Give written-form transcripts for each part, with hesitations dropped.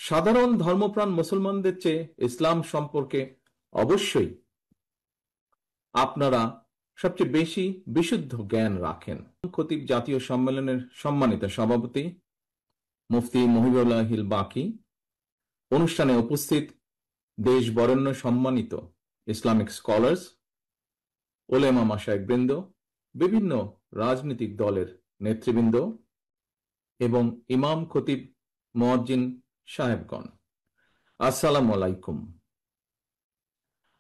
সাধারণ ধর্মপ্রাণ মুসলমানদের চেয়ে ইসলাম সম্পর্কে অবশ্যই আপনারা সবচেয়ে বেশি বিশুদ্ধ জ্ঞান রাখেন। খতিব জাতীয় সম্মেলনের সম্মানিত সভাপতি মুফতি মহিবুল্লাহিল বাকি, অনুষ্ঠানে উপস্থিত দেশ বরেণ্য সম্মানিত ইসলামিক স্কলার্স, ওলেমা মাশায়েখবৃন্দ, বিভিন্ন রাজনৈতিক দলের নেতৃবৃন্দ এবং ইমাম খতিব মুয়াজ্জিন সাহেবগণ, আসসালামু আলাইকুম।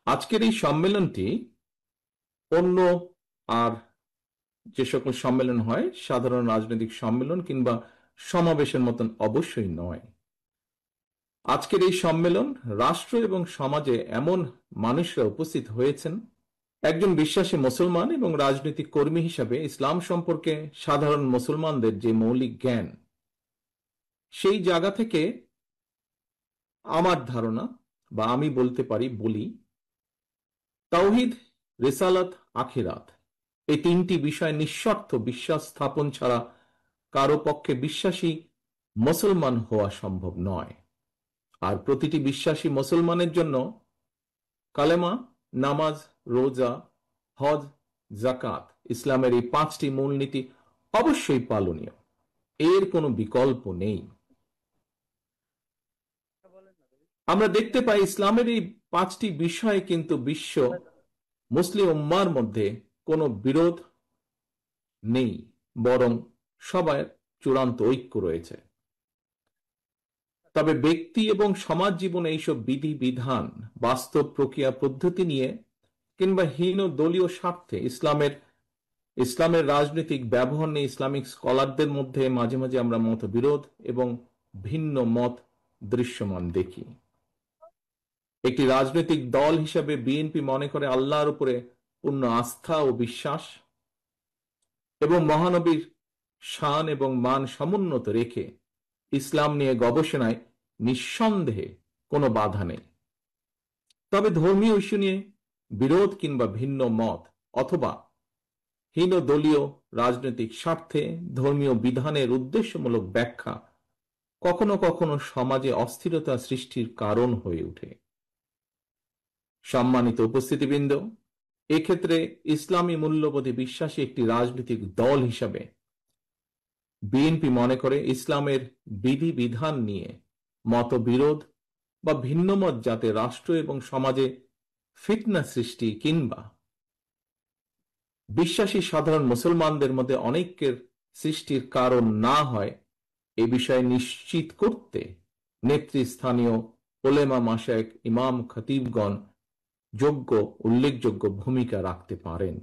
আজকের এই সম্মেলনটি অন্য আর যে সকল সম্মেলন হয়, সাধারণ রাজনৈতিক সম্মেলন কিংবা সমাবেশের মতন অবশ্যই নয়। আজকের এই সম্মেলন রাষ্ট্র এবং সমাজে এমন মানুষরা উপস্থিত হয়েছেন, একজন বিশ্বাসী মুসলমান এবং রাজনৈতিক কর্মী হিসাবে ইসলাম সম্পর্কে সাধারণ মুসলমানদের যে মৌলিক জ্ঞান, সেই জায়গা থেকে আমার ধারণা বা আমি বলতে পারি তাওহীদ, রিসালাত, আখিরাত এই তিনটি বিষয় নিঃস্বার্থ বিশ্বাস স্থাপন ছাড়া কারো পক্ষে বিশ্বাসী মুসলমান হওয়া সম্ভব নয়। আর প্রতিটি বিশ্বাসী মুসলমানের জন্য কালেমা, নামাজ, রোজা, হজ, জাকাত, ইসলামের এই পাঁচটি মূলনীতি অবশ্যই পালনীয়, এর কোনো বিকল্প নেই। আমরা দেখতে পাই ইসলামের এই পাঁচটি বিষয়ে কিন্তু বিশ্ব মুসলিম উম্মার মধ্যে কোনো বিরোধ নেই, বরং সবার চূড়ান্ত ঐক্য রয়েছে। তবে ব্যক্তি এবং সমাজ জীবনে এইসব বিধি বিধান, বাস্তব প্রক্রিয়া পদ্ধতি নিয়ে কিংবা হীন দলীয় স্বার্থে ইসলামের রাজনৈতিক ব্যবহার নিয়ে ইসলামিক স্কলারদের মধ্যে মাঝে মাঝে আমরা মতবিরোধ এবং ভিন্ন মত দৃশ্যমান দেখি। একটি রাজনৈতিক দল হিসাবে বিএনপি মনে করে আল্লাহর উপরে পূর্ণ আস্থা ও বিশ্বাস এবং মহানবীর শান এবং মান সমুন্নত রেখে ইসলাম নিয়ে গবেষণায় নিঃসন্দেহে কোনো বাধা নেই। তবে ধর্মীয় ইস্যু নিয়ে বিরোধ কিংবা ভিন্ন মত অথবা হীন দলীয় রাজনৈতিক স্বার্থে ধর্মীয় বিধানের উদ্দেশ্যমূলক ব্যাখ্যা কখনো কখনো সমাজে অস্থিরতা সৃষ্টির কারণ হয়ে ওঠে। সম্মানিত উপস্থিতিবৃন্দ, এক্ষেত্রে ইসলামী মূল্যবোধে বিশ্বাসী একটি রাজনৈতিক দল হিসাবে বিএনপি মনে করে ইসলামের বিধি বিধান নিয়ে মতবিরোধ বা ভিন্নমত যাতে রাষ্ট্র এবং সমাজে ফিতনা সৃষ্টি কিংবা বিশ্বাসী সাধারণ মুসলমানদের মধ্যে অনৈক্যের সৃষ্টির কারণ না হয়, এ বিষয়ে নিশ্চিত করতে নেতৃস্থানীয় ওলেমা মাশায়েখ, ইমাম খতিবগণ উল্লেখযোগ্য ভূমিকা রাখতে পারেন।